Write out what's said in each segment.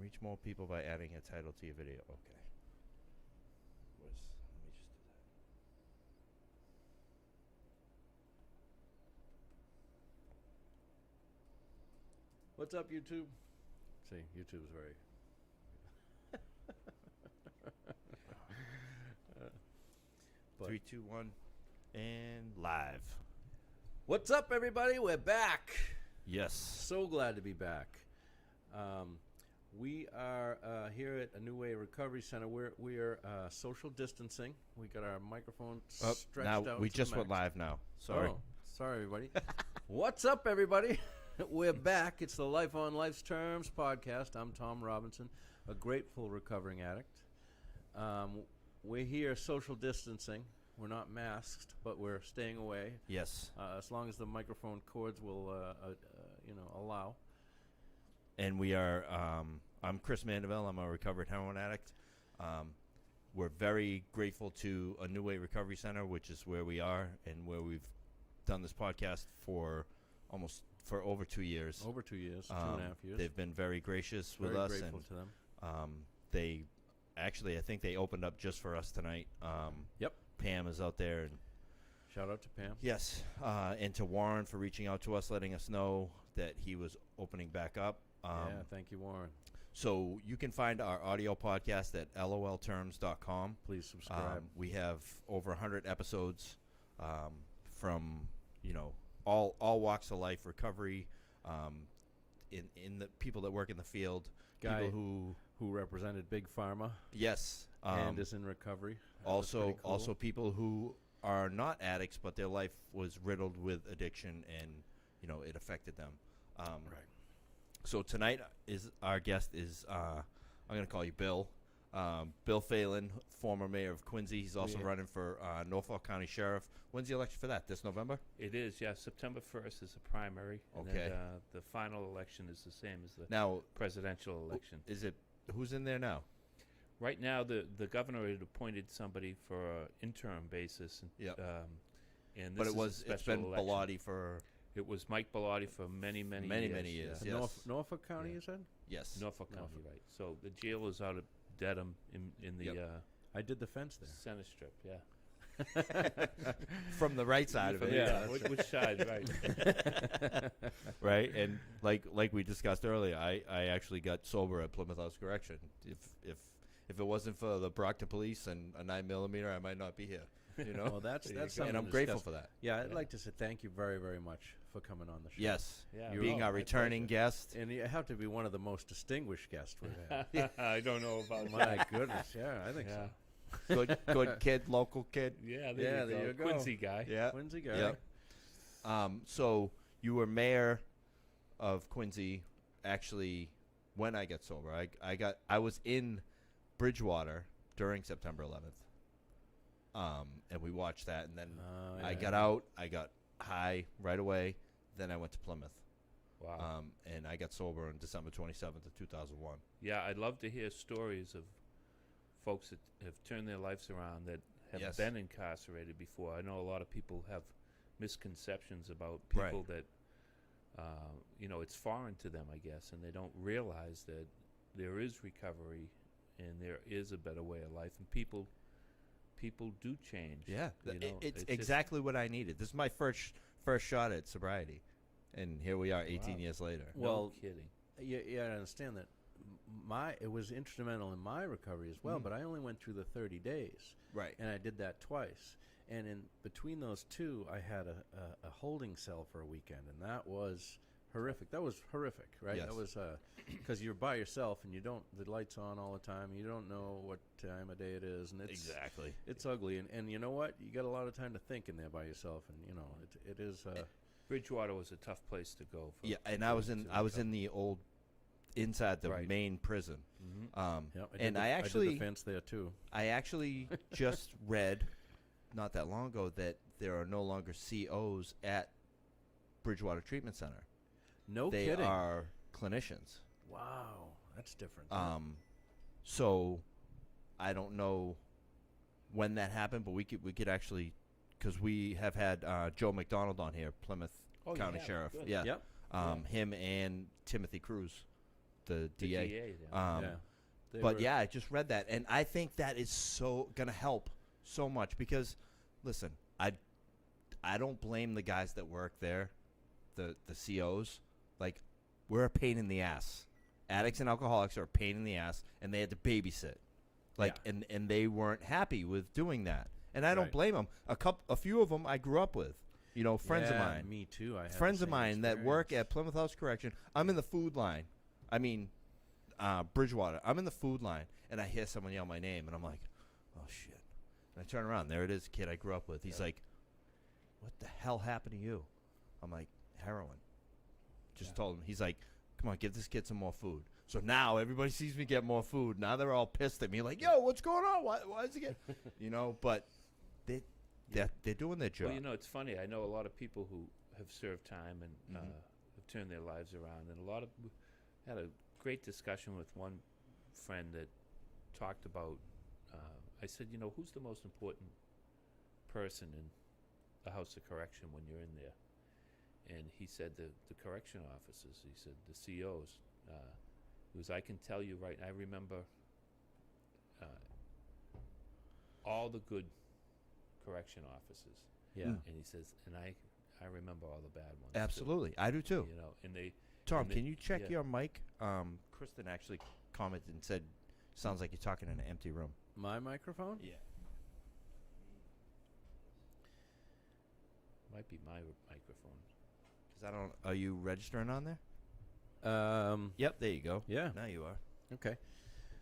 Reach more people by adding a title to your video. Okay. Let me just do that. What's up, YouTube? See, YouTube's very... But- 3, 2, 1, and live. What's up, everybody? We're back. Yes. So glad to be back. We are here at A New Way Recovery Center. We are social distancing. We got our microphone stretched now out. we to just the went max. live now. Sorry. Oh, sorry, everybody. What's up, everybody? We're back. It's the Life on Life's Terms podcast. I'm Tom Robinson, a grateful recovering addict. We're here social distancing. We're not masked, but we're staying away Yes. as long as the microphone cords will, allow. And we are, I'm Chris Mandeville. I'm a recovered heroin addict. We're very grateful to A New Way Recovery Center, which is where we are and where we've done this podcast for over 2 years. Over 2 years, 2.5 years. They've been very gracious with Very us. grateful And to them. they actually, I think they opened up just for us tonight. Yep. Pam is out there. And Shout out to Pam. yes. And to Warren for reaching out to us, letting us know that he was opening back up. Yeah, thank you, Warren. So you can find our audio podcast at lolterms.com. Please subscribe. We have over 100 episodes from, all walks of life, recovery, in the people that work in the field, Guy people who represented Big Pharma yes, and is in recovery. That's also pretty cool. also people who are not addicts, but their life was riddled with addiction, and it affected them. Right. So tonight our guest is I'm going to call you Bill. Bill Phelan, former mayor of Quincy. He's also Yeah. running for Norfolk County Sheriff. When's the election for that? This November? It is, yeah. September 1st is the primary. And Okay. then, the final election is the same as the Now, presidential election. who's in there now? Right now, the governor had appointed somebody for an interim basis. And, Yep. and this But is a it's special been election. Bellotti for It was Mike Bellotti for many years. many years. And Yes. Norfolk County, Yeah. you said? Yes. Norfolk County, Norfolk. right. So the jail is out of Dedham in the Yep. I did the fence there. center strip, yeah. From the right side of it. Yeah. Which side, right. Right. And like we discussed earlier, I actually got sober at Plymouth House Correction. If it wasn't for the Brockton Police and a 9mm, I might not be here. Well, that's There you something and I'm to grateful discuss. for that. Yeah, I'd Yeah. like to say thank you very, very much for coming on the show. Yes. Yeah, You're Being welcome. our My returning guest. And you have to be one of the most distinguished guests we've had. I don't know about My that. goodness, yeah, I think Yeah. so. Good kid, local kid. Yeah, Yeah, there you go. Quincy guy. Yeah. Quincy guy. Yep. So you were mayor of Quincy. Actually, when I got sober, I was in Bridgewater during September 11th. And we watched that, and then I got out. I got high right away. Then I went to Plymouth. Wow. And I got sober on December 27th of 2001. Yeah, I'd love to hear stories of folks that have turned their lives around that have Yes. been incarcerated before. I know a lot of people have misconceptions about Right. people that, it's foreign to them, I guess, and they don't realize that there is recovery and there is a better way of life, and people do change. Yeah, It's it's just- exactly what I needed. This is my first shot at sobriety, and here we are, 18 Wow. years later. No Well, kidding. Yeah, I understand that. It was instrumental in my recovery as well, Mhm. but I only went through the 30 days, Right. and I did that twice. And in between those two, I had a holding cell for a weekend, and that was horrific. That was horrific, right? Yes. That was because you're by yourself and the light's on all the time. You don't know what time of day it is, and Exactly. it's ugly. And you know what? You got a lot of time to think in there by yourself, and it is. Bridgewater was a tough place to go. For Yeah, and for I was people in to I was recover. in the old inside the Right. main prison. Mhm. Yep, And I I did actually the fence there too. I actually just read not that long ago that there are no longer COs at Bridgewater Treatment Center. No They kidding. are clinicians. Wow, that's different. So I don't know when that happened, but we could actually, because we have had Joe McDonald on here, Plymouth Oh, you County have? Sheriff. Good. Yeah. Yep. Him and Timothy Cruz the The DA. DA, yeah. They But were- yeah, I just read that, and I think that is so gonna help so much because, listen, I don't blame the guys that work there, the COs. Like, we're a pain in the ass. Addicts and alcoholics are a pain in the ass, and they had to babysit, like, and they weren't happy with doing that, and I don't Right. blame them. A few of them I grew up with, friends of Yeah, mine. Me too. I had the Friends of same mine that work at experience. Plymouth House Correction. I'm in the food line. I mean, Bridgewater. I'm in the food line, and I hear someone yell my name, and I'm like, oh, shit. And I turn around. There it is, kid I grew up with. He's like, what the hell happened to you? I'm like, heroin. Just told him. He's like, come on, give this kid some more food. So now everybody sees me get more food. Now they're all pissed at me, like, yo, what's going on? Why is he get? But they're doing their job. Well, it's funny. I know a lot of people who have served time and have turned their lives around, and a lot of had a great discussion with one friend that talked about. I said, who's the most important person in the House of Correction when you're in there? And he said the correction officers. He said the COs. Because I can tell you I remember all the good correction officers. Yeah. Mm. And he says, and I remember all the bad ones. Absolutely. I do too. Too, and they. Tom, and can you check yeah. your mic? Kristen actually commented and said, sounds like you're talking in an empty room. My microphone? Yeah. Might be my microphone. Because are you registering on there? Um. Yep, there you go. Yeah. Now you are. Okay.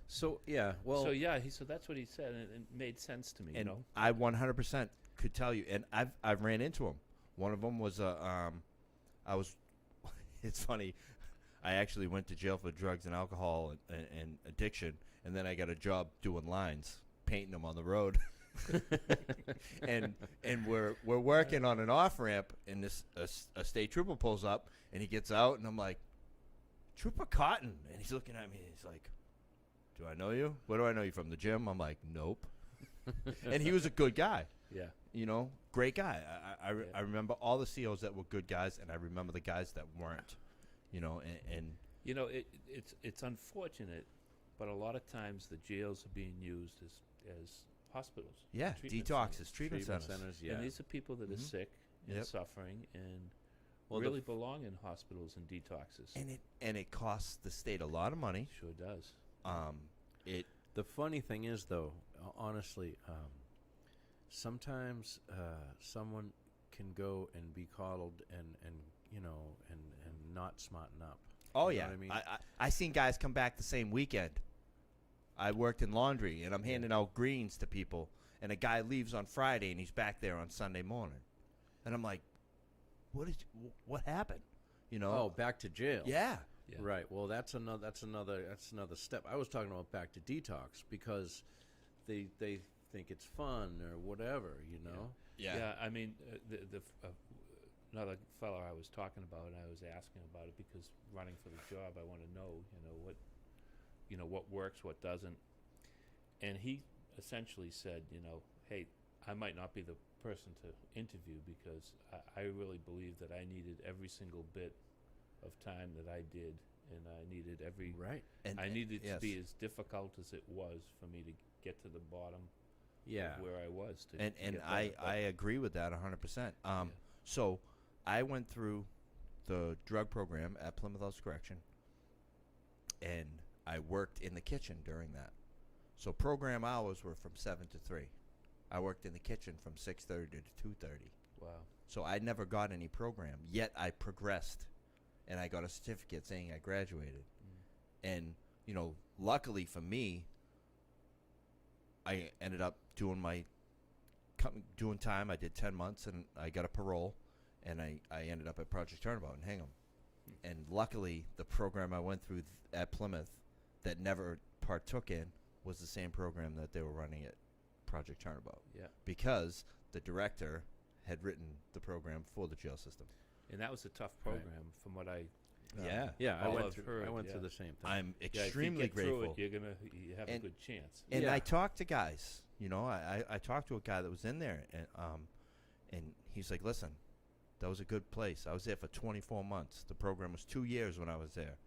So yeah. Well. So yeah, so that's what he said, and it made sense to me. And I 100% could tell you, and I've ran into him. One of them was it's funny, I actually went to jail for drugs and alcohol and addiction, and then I got a job doing lines, painting them on the road. and we're working on an off ramp, and this a state trooper pulls up, and he gets out, and I'm like, Trooper Cotton, and he's looking at me, and he's like, do I know you? Where do I know you from? The gym? I'm like, nope. And he was a good guy. Yeah. Great guy. I Yeah. remember all the COs that were good guys, and I remember the guys that weren't. And It's unfortunate, but a lot of times the jails are being used as hospitals. yeah, treatment detoxes, treatment centers. Yeah. And these are people that are Mhm. sick and Yep. suffering and Well, really belong in hospitals and detoxes. And it costs the state a lot of money. Sure does. The funny thing is, though, honestly, sometimes someone can go and be coddled and not smarten up. Oh You know yeah, what I mean? I seen guys come back the same weekend. I worked in laundry, and I'm handing out greens to people, and a guy leaves on Friday, and he's back there on Sunday morning, and I'm like, what happened? Oh, back to jail. Yeah. Yeah. Right. Well, that's another step. I was talking about back to detox because they think it's fun or whatever, Yeah, I mean, another fellow I was talking about, and I was asking about it because running for the job, I want to know, what works, what doesn't. And he essentially said, hey, I might not be the person to interview because I really believe that I needed every single bit of time that I did, and I needed every. Right. And I needed it yes. to be as difficult as it was for me to get to the bottom Yeah. of where I was. To and get I better. agree with that 100%. So I went through the drug program at Plymouth House Correction, and I worked in the kitchen during that. So program hours were from 7 to 3. I worked in the kitchen from 6:30 to 2:30. Wow. So I never got any program, yet I progressed, and I got a certificate saying I graduated. And, luckily for me, I ended up doing doing time. I did 10 months, and I got a parole, and I ended up at Project Turnabout in Hingham. And luckily, the program I went through at Plymouth that never partook in was the same program that they were running at Project Turnabout, Yeah. because the director had written the program for the jail system. And that was a tough Right. program, from what I. Yeah. Yeah. I all went I've through. heard, I went yeah. through the same thing. I'm Yeah, if you extremely get through grateful. it, you have a And- good chance. And Yeah. I talked to guys, I talked to a guy that was in there, and he's like, listen, that was a good place. I was there for 24 months. The program was 2 years when I was there.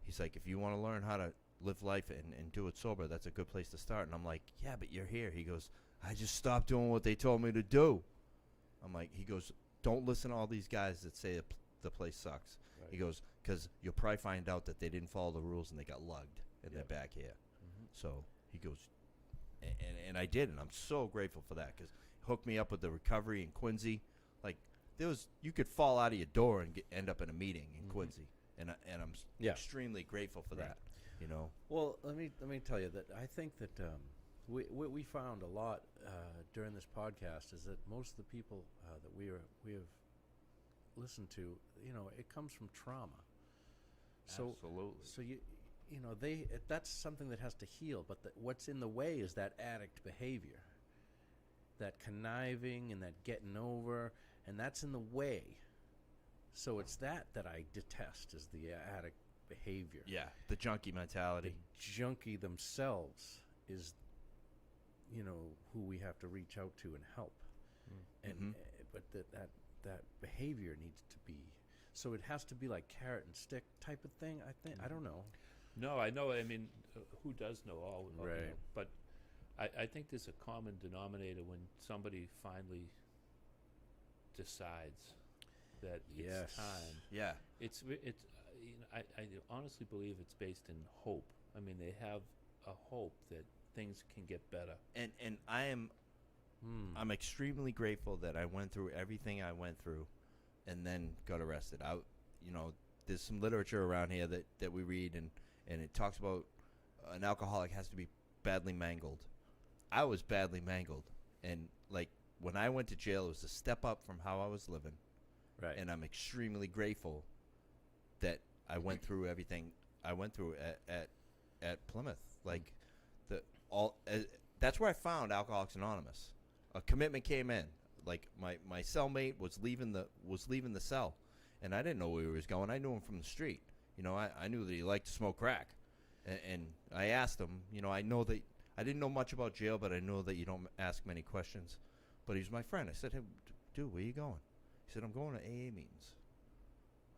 he's like, if you want to learn how to live life and do it sober, that's a good place to start. And I'm like, yeah, but you're here. He goes, I just stopped doing what they told me to do. I'm like, he goes, don't listen to all these guys that say the place sucks. Right. He goes, because you'll probably find out that they didn't follow the rules and they got lugged and Yep. they're back here. Mhm. So he goes, and I did, and I'm so grateful for that because hooked me up with the recovery in Quincy. Like you could fall out of your door and end up in a meeting in Mhm. Quincy, and I'm Yeah. extremely grateful for Right. that. You know, Well, let me tell you that I think that we found a lot during this podcast is that most of the people that we have listened to, it comes from trauma. So absolutely. so you know that's something that has to heal. But what's in the way is that addict behavior, that conniving and that getting over, and that's in the way. So it's that I detest is the addict behavior. Yeah, the junkie mentality. The junkie themselves is, who we have to reach out to and help. And Mhm. but that behavior needs to be. So it has to be like carrot and stick type of thing. I think I don't know. No, I know. I mean, who does know all? Right. But I think there's a common denominator when somebody finally decides that Yes. it's time. Yeah, It's I honestly believe it's based in hope. I mean, they have a hope that things can get better. and I'm extremely grateful that I went through everything I went through, and then got arrested. There's some literature around here that we read, and it talks about an alcoholic has to be badly mangled. I was badly mangled, and like when I went to jail, it was a step up from how I was living, Right. and I'm extremely grateful that I went through everything I went through at Plymouth. Like that's where I found Alcoholics Anonymous. A commitment came in. Like my cellmate was leaving the cell, and I didn't know where he was going. I knew him from the street. I knew that he liked to smoke crack, and I asked him. I know that I didn't know much about jail, but I know that you don't ask many questions. But he was my friend. I said, "Hey, dude, where you going?" He said, "I'm going to AA meetings."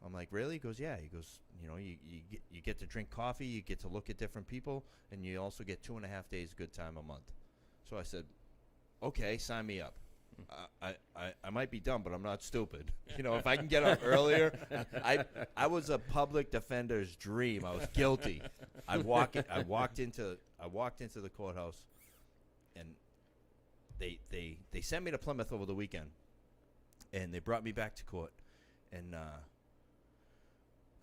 I'm like, "Really?" He goes, "Yeah." He goes, you get to drink coffee, you get to look at different people, and you also get 2.5 days good time a month. So I said, "Okay, sign me up." I might be dumb, but I'm not stupid. If I can get up earlier, I was a public defender's dream. I was guilty. I walked into the courthouse, and they sent me to Plymouth over the weekend, and they brought me back to court, and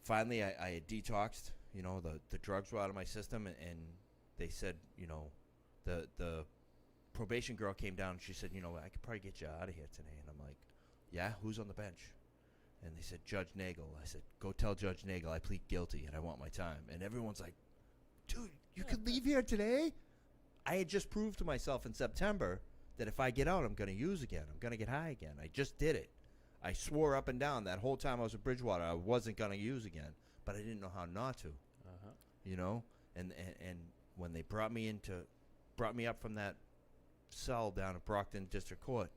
finally I had detoxed. The drugs were out of my system, and they said, the probation girl came down and she said, I could probably get you out of here today. And I'm like, yeah, who's on the bench? And they said, Judge Nagel. I said, go tell Judge Nagel I plead guilty and I want my time. And everyone's like, dude, you could leave here today? I had just proved to myself in September that if I get out, I'm going to use again. I'm going to get high again. I just did it. I swore up and down that whole time I was at Bridgewater I wasn't going to use again, but I didn't know how not to. Uh-huh. And when they brought me up from that cell down at Brockton District Court,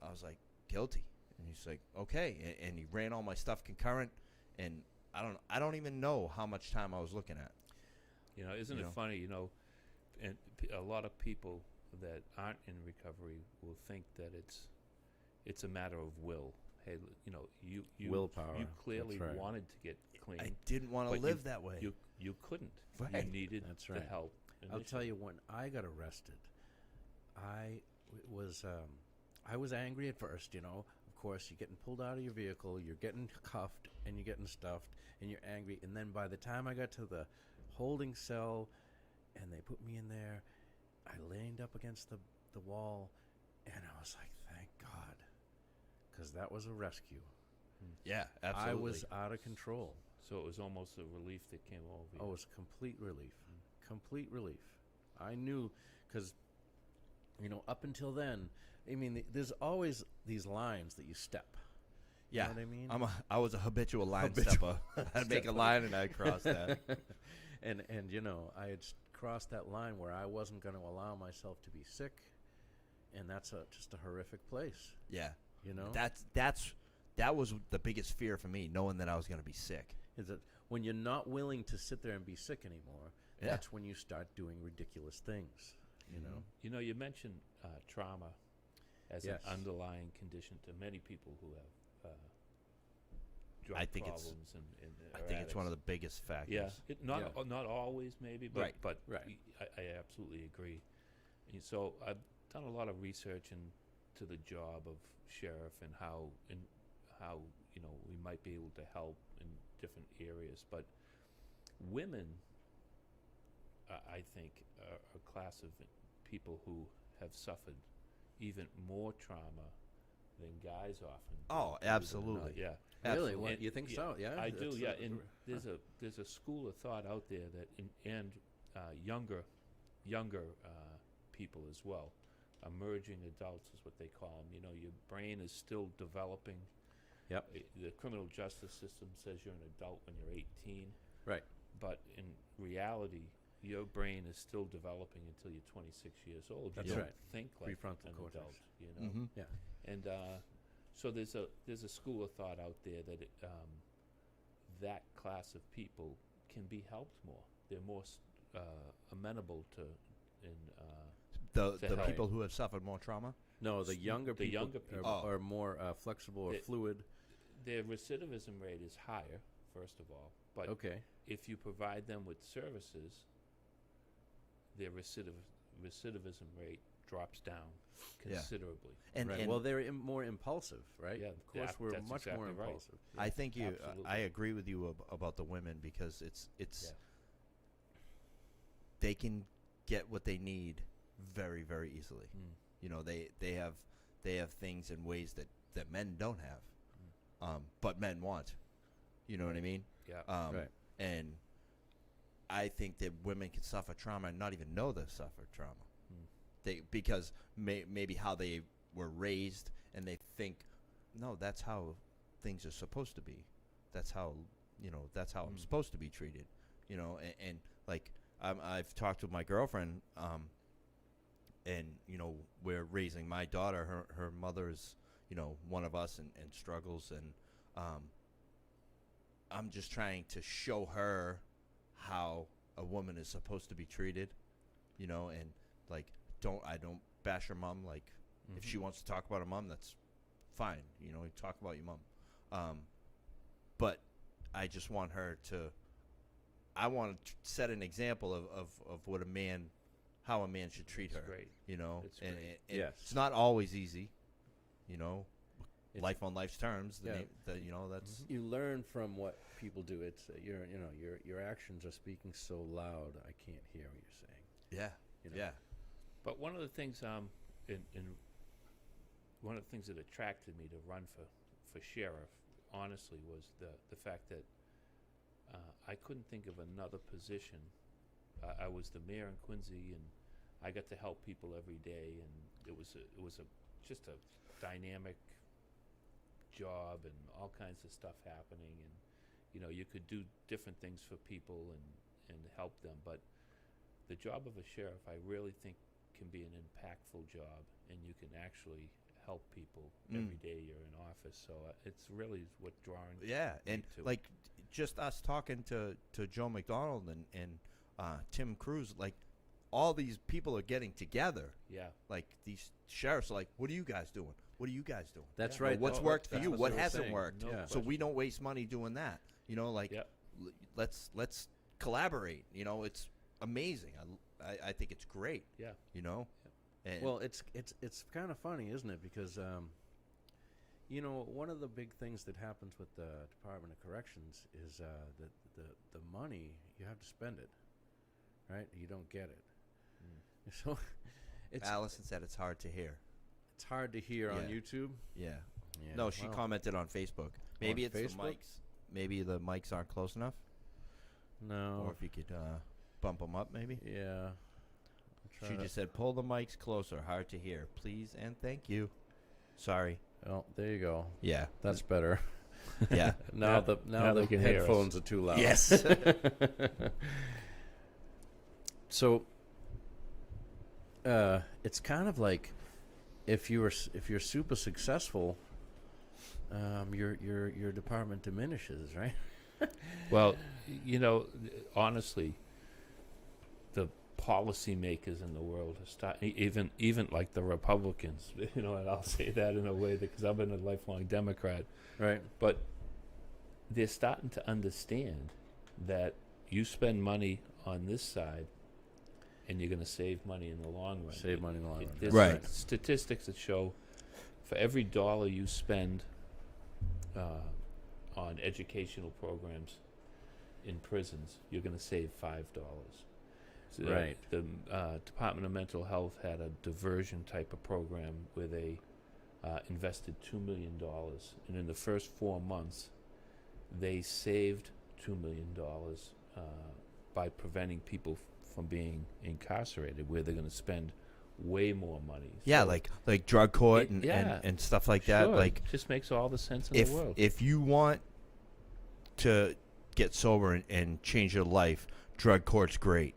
I was like, guilty. And he's like, okay. And he ran all my stuff concurrent, and I don't even know how much time I was looking at. Isn't it funny? And a lot of people that aren't in recovery will think that it's a matter of will. Hey, you Willpower. You clearly That's right. wanted to get clean. I didn't want to but live that way. You couldn't. Right. You needed That's the right. help. I'll tell you, when I got arrested, I was angry at first. Of course, you're getting pulled out of your vehicle, you're getting cuffed, and you're getting stuffed, and you're angry. And then by the time I got to the holding cell, and they put me in there, I leaned up against the wall, and I was like, thank God, because that was a rescue. Yeah, absolutely. I was out of control. So it was almost a relief that came over you. Oh, it was complete relief. Complete relief. I knew, because, up until then, I mean, there's always these lines that you step. Yeah, You know what I mean? I was a habitual line stepper. I'd make a line and I'd cross that. and I had crossed that line where I wasn't going to allow myself to be sick, and that's just a horrific place. Yeah, You know, that was the biggest fear for me, knowing that I was going to be sick. is that when you're not willing to sit there and be sick anymore, Yeah. that's when you start doing ridiculous things. You know. You know, you mentioned trauma as Yes. an underlying condition to many people who have drug I think it's- problems and I are think it's one of addicts. the biggest factors. Yeah, not Yeah. not always maybe, but Right. but Right. I absolutely agree. And so I've done a lot of research into the job of sheriff and how you know we might be able to help in different areas, but women, I think, are a class of people who have suffered even more trauma than guys often. do, Oh, believe it or not. absolutely. Yeah. Really? Absolutely. What, And- you think yeah, so? Yeah, I do. That's, Yeah, and there's a school of thought out there that younger people as well, emerging adults is what they call them. You know, your brain is still developing. Yep. The criminal justice system says you're an adult when you're 18, Right. but in reality, your brain is still developing until you're 26 years old. That's you don't right. think like Prefrontal an cortex. adult. You know. Mhm. Yeah. And so there's a school of thought out there that that class of people can be helped more. They're more amenable to The to help. people who have suffered more trauma. No, the younger the people, younger people. are more flexible or They- fluid. Their recidivism rate is higher, first of all. But Okay. if you provide them with services, their recidivism rate drops down Yeah. considerably. And, Right. and Well, they're more impulsive, right? Yeah, Of course, we're that's much more exactly right. impulsive. I think Absolutely. I agree with you about the women because it's Yeah. they can get what they need very, very easily. Mm. You know, they have things in ways that men don't have, but men want. You know what I mean? Yeah. Right. And I think that women can suffer trauma and not even know they've suffered trauma. Mm. Because maybe how they were raised and they think, no, that's how things are supposed to be. That's how I'm Mm. supposed to be treated. You know, and like I've talked with my girlfriend, and you know we're raising my daughter. Her mother's one of us and struggles, and I'm just trying to show her how a woman is supposed to be treated. You know, and like I don't bash her mom. Like if Mhm. she wants to talk about her mom, that's fine. You know, talk about your mom. But I just want her to. I want to set an example of what how a man should treat That's her. great. You know, That's and, great. and Yes. it's not always easy. You know, It's- life on life's terms. Yeah. That's You learn from what people do. It's your actions are speaking so loud I can't hear what you're saying. yeah, You know? yeah. But one of the things in one of the things that attracted me to run for sheriff, honestly, was the fact that I couldn't think of another position. I was the mayor in Quincy, and I got to help people every day, and it was just a dynamic job and all kinds of stuff happening, and you could do different things for people and help them. But the job of a sheriff, I really think, can be an impactful job, and you can actually help people every day you're in office. So it's really what drawing. Yeah, and me to it. like just us talking to Joe McDonald and Tim Cruz, like all these people are getting together. Yeah. Like these sheriffs are like, what are you guys doing? What are you guys doing? That's Yeah. right. What's That's worked for that's you? what What they were hasn't saying. worked? No Yeah. So we don't waste money doing that. You know, like Yep. let's collaborate. You know, it's amazing. I think it's great. Yeah. You know, and Well, it's kind of funny, isn't it? Because one of the big things that happens with the Department of Corrections is the money, you have to spend it, right? You don't get it. So it's Allison said it's hard to hear. it's hard to hear on Yeah. YouTube. Yeah. Yeah, No, she well, commented on Facebook. Maybe it's the Facebook? mics. Maybe the mics aren't close enough. No. Or if you could bump them up, maybe. Yeah. She just said, "Pull the mics closer. Hard to hear, please and thank you." Sorry. Oh, there you go. Yeah. That's better. Yeah. Yeah. Now Now the they can hear us. headphones are too loud. Yes. So it's kind of like if you're super successful, your department diminishes, right? Well, you know, honestly, the policymakers in the world are even like the Republicans, you know, and I'll say that in a way because I've been a lifelong Democrat, Right. but they're starting to understand that you spend money on this side and you're going to save money in the long run. Save money in the long run. There's Right. statistics that show for every dollar you spend on educational programs in prisons, you're going to save $5. So Right. The Department of Mental Health had a diversion type of program where they invested $2 million, and in the first 4 months, they saved $2 million by preventing people from being incarcerated, where they're going to spend way more money. Yeah, So like drug court It- and, yeah. and stuff like that. sure, Like just makes all the sense in if the world. if you want to get sober and change your life, drug court's great.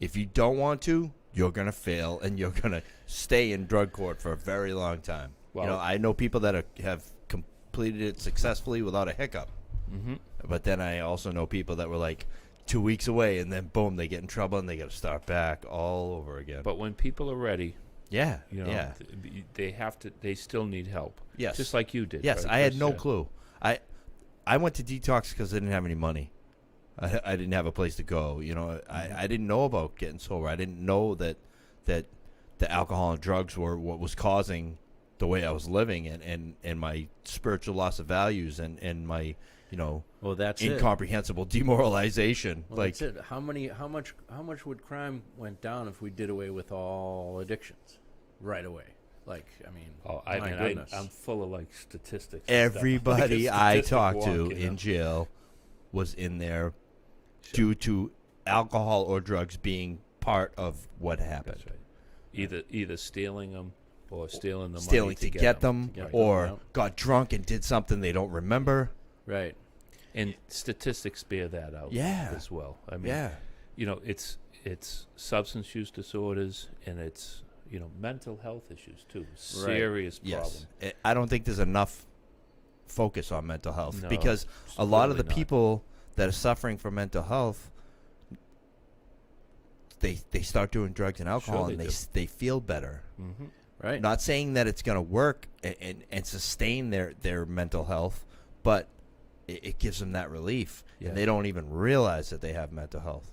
If you don't want to, you're gonna fail and you're gonna stay in drug court for a very long time. Well- you know, I know people that have completed it successfully without a hiccup. Mm-hmm. But then I also know people that were like 2 weeks away, and then boom, they get in trouble and they got to start back all over again. But when people are ready, yeah, you know, yeah, they have to. They still need help. yes, Just like you did. yes. right, I had Chris? no Yeah. clue. I went to detox because I didn't have any money. I didn't have a place to go. You know, I didn't know about getting sober. I didn't know that the alcohol and drugs were what was causing the way I was living and my spiritual loss of values and my, you know, Well, that's it. incomprehensible demoralization. Well, like, that's it. How much would crime went down if we did away with all addictions right away? Like, I mean, Oh, I my mean, goodness. I'm full of like statistics. and stuff. everybody Like a I statistic talked walk, to you know? in jail was in there Sure. due to alcohol or drugs being part of what happened. That's right. Either stealing them or stealing the Stealing money to get them, To get them, or yeah. got drunk and did something they don't remember. right. And statistics bear that out. Yeah. As well. I mean, Yeah. you know, it's substance use disorders and it's, you know, mental health issues too. Serious problem. Yes. I don't think there's enough focus on mental health No, because a lot of the totally not. people that are suffering from mental health, they start doing drugs and alcohol Sure and they they feel better. Mm-hmm. Right. Not saying that it's going to work and sustain their mental health, but it gives them that relief, Yeah. and they don't even realize that they have mental health.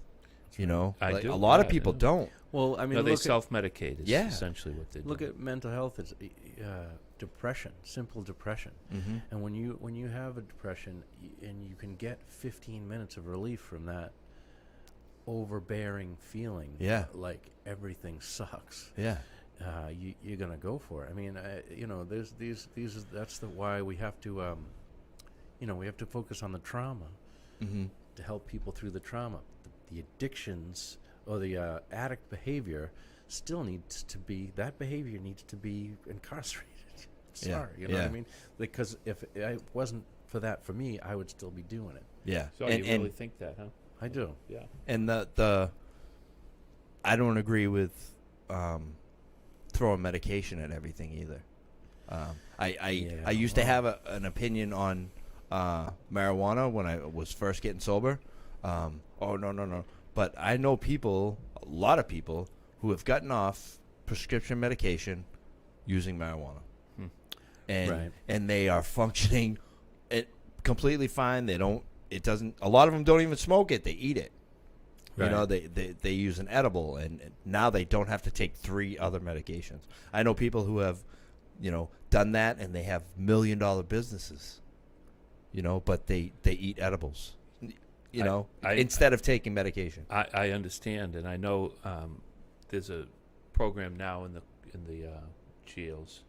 You know, I Like, do, a lot of yeah, people yeah. don't. Well, I mean, No, they look at self-medicate is Yeah. essentially what they do. look at mental health as depression, simple depression. Mm-hmm. And when you have a depression and you can get 15 minutes of relief from that overbearing feeling, Yeah. like everything sucks, Yeah. you're gonna go for it. I mean, you know, there's these that's why we have to, you know, we have to focus on the trauma Mm-hmm. to help people through the trauma. The addictions or the addict behavior still needs to be, that behavior needs to be incarcerated. Yeah, Sorry, you know what yeah. I mean? Because if it wasn't for that for me, I would still be doing it. Yeah. So and, you and really think that, huh? I do. Yeah. And the I don't agree with throwing medication at everything either. I Yeah, used to well. have an opinion on marijuana when I was first getting sober. Oh no. But I know people, a lot of people, who have gotten off prescription medication using marijuana, and Right. and they are functioning it completely fine. They don't. It doesn't. A lot of them don't even smoke it. They eat it. You Right. know, they use an edible, and now they don't have to take 3 other medications. I know people who have, you know, done that, and they have $1 million businesses. You know, but they eat edibles. You know, instead of taking medication. I understand, and I know there's a program now in the jails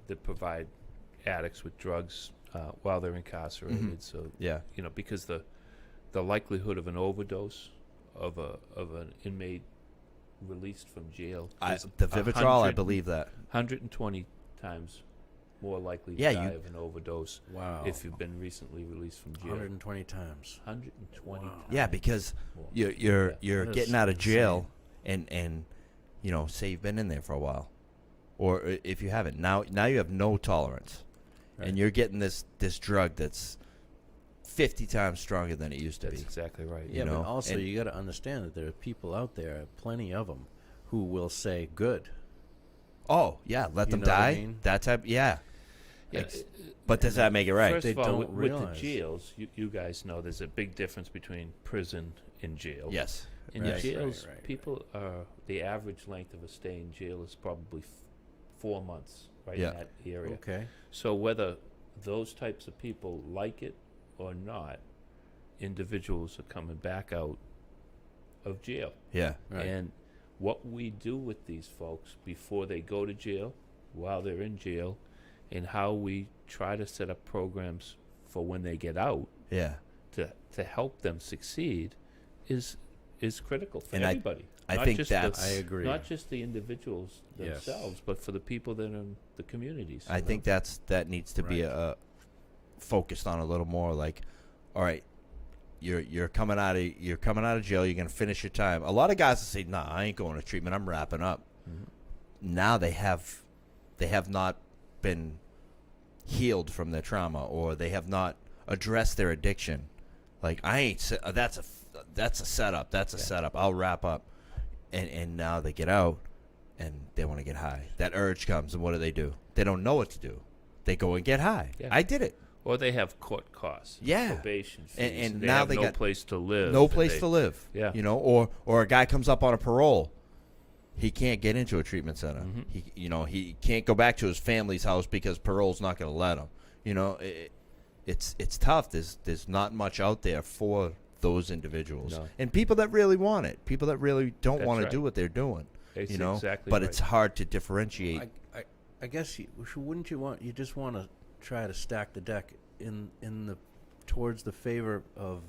that provide addicts with drugs while they're incarcerated. Mhm. So Yeah. you know, because the likelihood of an overdose of an inmate released from jail is The Vivitrol, I 100 believe that. 120 times more likely to Yeah, die you- of an overdose Wow. if you've been recently released from jail. 120 times. 120 Wow. times. Yeah, because more. you're Yeah. That getting is out of jail, and you know, say you've been in there for a while, or if you haven't, now you have no tolerance, Right. and you're getting this drug that's 50 times stronger than it used to That's be. exactly right. Yeah, know, but also and- you got to understand that there are people out there, plenty of them, who will say good. Oh yeah, let You them know what I die. mean? That type. Yeah. Yeah, Ex- But does that make it right? First They of all, don't with the realize. jails, you guys know there's a big difference between prison and jail. Yes. In Right, jails, right. people are the average length of a stay in jail is probably 4 months, right Yeah. in that area. Okay. So whether those types of people like it or not, individuals are coming back out of jail. Yeah. Right. And what we do with these folks before they go to jail, while they're in jail, and how we try to set up programs for when they get out Yeah. to help them succeed is critical for And I everybody. I Not think just that's. I agree. not just the individuals Yes. themselves, but for the people that are in the communities. I think that needs to be Right. focused on a little more. Like, all right, you're coming out of jail. You're gonna finish your time. A lot of guys will say, "Nah, I ain't going to treatment. I'm wrapping up." Now they have not been healed from their trauma, or they have not addressed their addiction. Like, I ain't. That's a setup. That's a setup. I'll wrap up, and now they get out, and they want to get high. That urge comes, and what do? They don't know what to do. They go and get high. Yeah. I did it. Or they have court costs, Yeah. probation fees, And they now have they no got place to live. No and place they- to live. Yeah. You know, or a guy comes up on a parole. He can't get into a treatment center. Mhm. He can't go back to his family's house because parole's not going to let him. You know, it's tough. There's not much out there for those individuals No. and people that really want it. People that really don't That's want to right. do what they're doing. That's You know, exactly but right. it's hard to differentiate. I guess wouldn't you want? You just want to try to stack the deck in the towards the favor of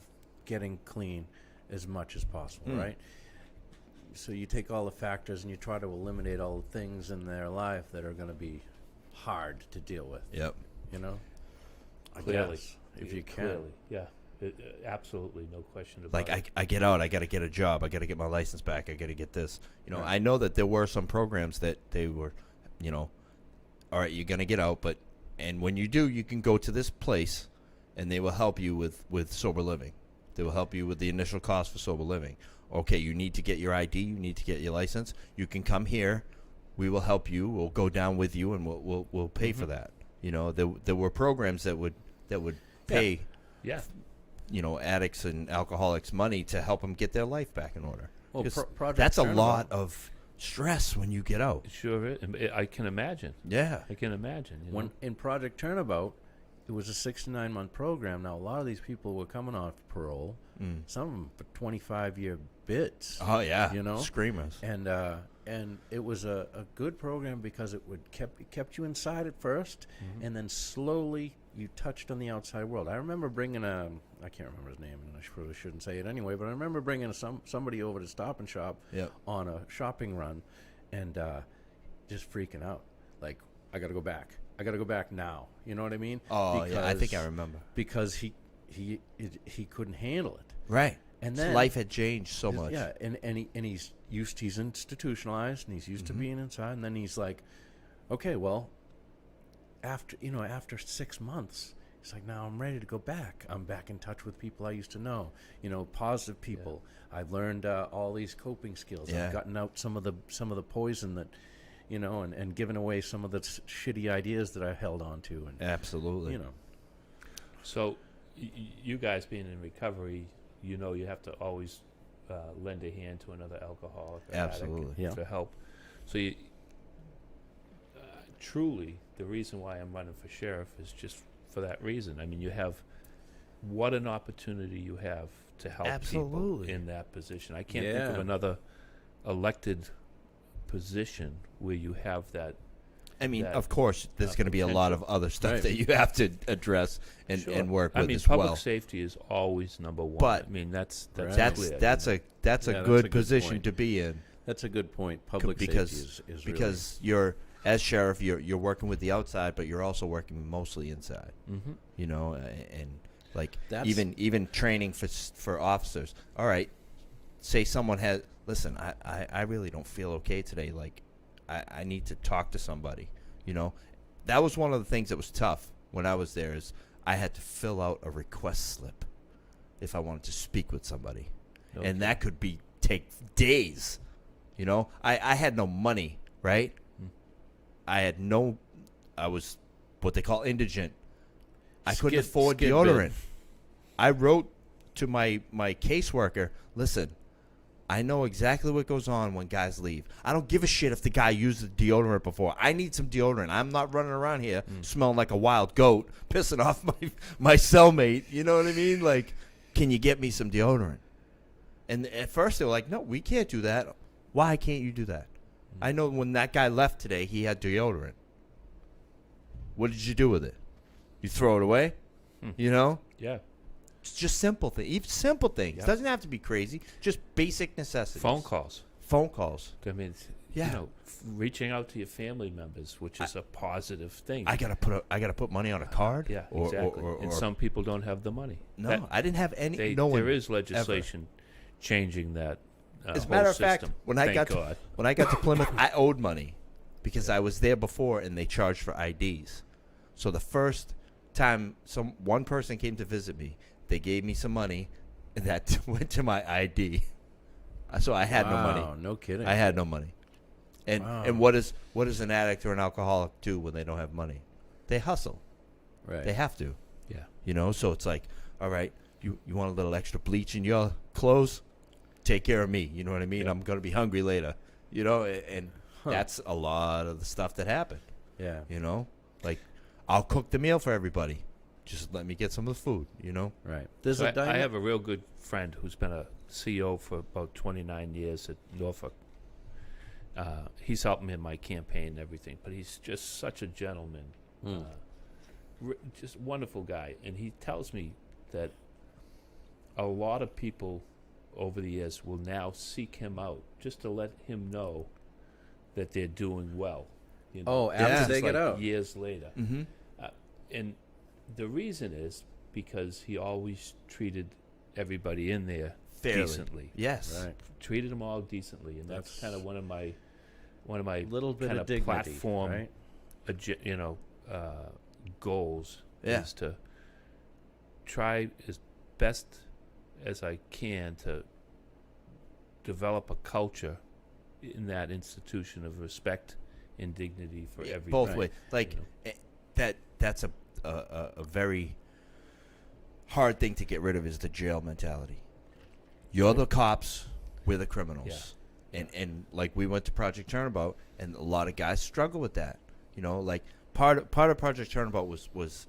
getting clean as much as possible, right? So you take all the factors and you try to eliminate all the things in their life that are going to be hard to deal with. Yep. You know, I Clearly. guess, if you can. Clearly, yeah. Absolutely, no question about Like it. I get out, I got to get a job, I got to get my license back, I got to get this. You know, Right. I know that there were some programs that they were, all right, you're gonna get out, and when you do, you can go to this place, and they will help you with sober living. They will help you with the initial cost for sober living. Okay, you need to get your ID, you need to get your license. You can come here, we will help you. We'll go down with you, and we'll pay for that. You know, there were programs that would pay. Yeah. Addicts and alcoholics money to help them get their life back in order. Well, 'Cause Project that's a Turnabout- lot of stress when you get out. It sure is. I can imagine. Yeah. I can imagine. When in Project Turnabout, it was a 6 to 9 month program. Now a lot of these people were coming off parole. Some of them for 25-year bits. Oh yeah. You know? Screamers. And it was a good program because it kept you inside at 1st, and then slowly you touched on the outside world. I remember bringing I can't remember his name, and I probably shouldn't say it anyway, but I remember bringing somebody over to Stop and Shop Yep. on a shopping run, and just freaking out, like, I got to go back. I got to go back now. You know what I mean? Oh yeah, I think I Because- remember. Because he couldn't handle it. Right. And His then life had changed so Just- much. Yeah, and he's institutionalized, and he's used to being inside, and then he's like, okay, well, after 6 months, he's like, now I'm ready to go back. I'm back in touch with people I used to know, positive people. I've learned all these coping skills. Yeah. I've gotten out some of the poison that, and given away some of the shitty ideas that I held on to, and Absolutely. So, you guys being in recovery, you have to always lend a hand to another alcoholic or Absolutely. addict Yeah. for help. So, truly, the reason why I'm running for sheriff is just for that reason. I mean, what an opportunity you have to help people Absolutely. in that position. I can't think of Yeah. another elected position where you have that. I mean, that, of course, there's going to be a lot of potential. other stuff Right. that you have to address and Sure. work I with mean, as public well. safety is always number one. But I mean, that's Right. That's clear. that's a Yeah, that's a good good position point. to be in. That's a good point. Public because safety is because you're as sheriff, you're working with the outside, but you're also working mostly inside. Mm-hmm. And like That's- even training for officers. All right, say someone has. Listen, I really don't feel okay today. Like I need to talk to somebody. That was one of the things that was tough when I was there. Is I had to fill out a request slip if I wanted to speak with somebody. Okay. And that could take days. You know, I had no money, right? I was what they call indigent. I couldn't afford skid deodorant. bit. I wrote to my caseworker, listen, I know exactly what goes on when guys leave. I don't give a shit if the guy used the deodorant before. I need some deodorant. I'm not running around here smelling like a wild goat, pissing off my cellmate. You know what I mean? Like, can you get me some deodorant? And at first they were like, no, we can't do that. Why can't you do that? I know when that guy left today, he had deodorant. What did you do with it? You throw it away? You know? Yeah. It's just simple things. Even simple things. Yep. Doesn't have to be crazy. Just basic necessities. Phone calls. Phone calls. I mean, Yeah. you know, reaching out to your family members, which is a positive thing. I gotta put money on a card. Yeah, or, exactly. Or, and some people don't have the money. no, That- I didn't have any. No one. there is legislation changing that. As a whole matter of fact, system. when I Thank got God. when I got to Plymouth, I owed money because I was there before and they charged for IDs. So the first time one person came to visit me, they gave me some money, and that went to my ID. So I had no money. Wow, no kidding. I had no money. And Wow. and what does an addict or an alcoholic do when they don't have money? They hustle. Right. They have to. Yeah. You know, so it's like, all right, you want a little extra bleach in your clothes? Take care of me. You know what I mean? Yeah. I'm going to be hungry later. You know, and Huh. that's a lot of the stuff that happened. Yeah. You know? Like, I'll cook the meal for everybody. Just let me get some of the food, you know? Right. There's So a I have a real good friend who's been a CEO for about 29 years at Norfolk. He's helped me in my campaign and everything, but he's just such a gentleman. Just wonderful guy. And he tells me that a lot of people over the years will now seek him out just to let him know that they're doing well. You know? Oh, after Yeah. they Just get like out. years later. Mm-hmm. And the reason is because he always treated everybody in there Fairly. decently. Yes. Right. Treated them all decently, and that's kind of one of my Little bit kind of of dignity, platform, right? goals Yeah. is to try as best as I can to develop a culture in that institution of respect and dignity for Yeah, everybody. both Right. ways. Like, You that's a very hard thing to get rid of is the jail mentality. You're the cops, we're the criminals. And like we went to Project Turnabout, and a lot of guys struggle with that. You know, like part of Project Turnabout was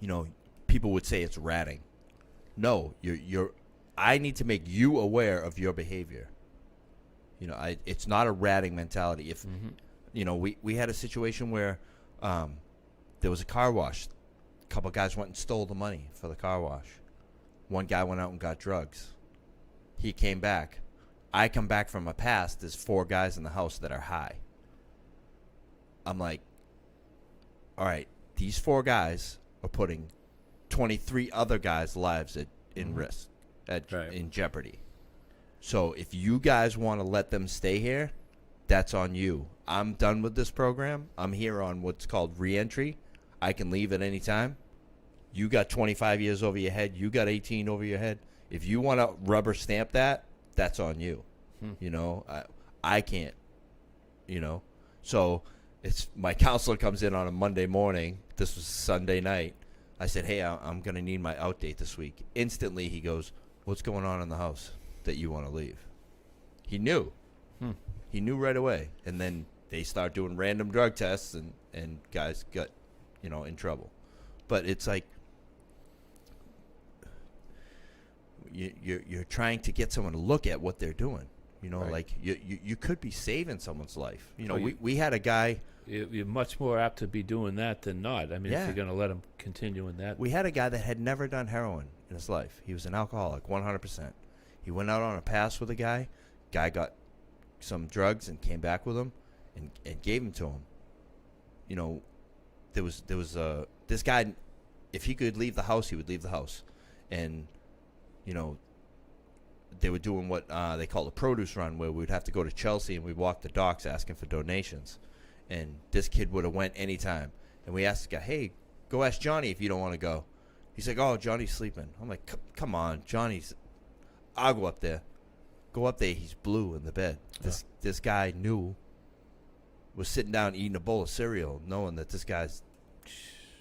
you know, people would say it's ratting. No, you're I need to make you aware of your behavior. You know, it's not a ratting mentality. If you know, we had a situation where there was a car wash. A couple guys went and stole the money for the car wash. One guy went out and got drugs. He came back. I come back from a past. There's 4 guys in the house that are high. I'm like, all right, these 4 guys are putting 23 other guys' lives in risk, in jeopardy. So if you guys want to let them stay here, that's on you. I'm done with this program. I'm here on what's called reentry. I can leave at any time. You got 25 years over your head. You got 18 over your head. If you want to rubber stamp that, that's on you. You know, I can't, you know. So it's my counselor comes in on a Monday morning. This was Sunday night. I said, hey, I'm going to need my out date this week. Instantly, he goes, what's going on in the house that you want to leave? He knew. He knew right away. And then they start doing random drug tests, and guys got, you know, in trouble. But it's like you're trying to get someone to look at what they're doing. You know, Right. like you could be saving someone's life. You know, Oh, we had a guy. You're much more apt to be doing that than not. I mean, Yeah. if you're going to let them continue in that. We had a guy that had never done heroin in his life. He was an alcoholic, 100%. He went out on a pass with a guy. Guy got some drugs and came back with him and gave him to him. You know, there was this guy, if he could leave the house, he would leave the house. And, you know, they were doing what they call a produce run, where we'd have to go to Chelsea and we'd walk the docks asking for donations. And this kid would have went anytime. And we asked the guy, hey, Go ask Johnny if you don't want to go. He's like, oh, Johnny's sleeping. I'm like, come on, Johnny's. I'll go up there. Go up there. He's blue in the bed. This guy was sitting down eating a bowl of cereal, knowing that this guy's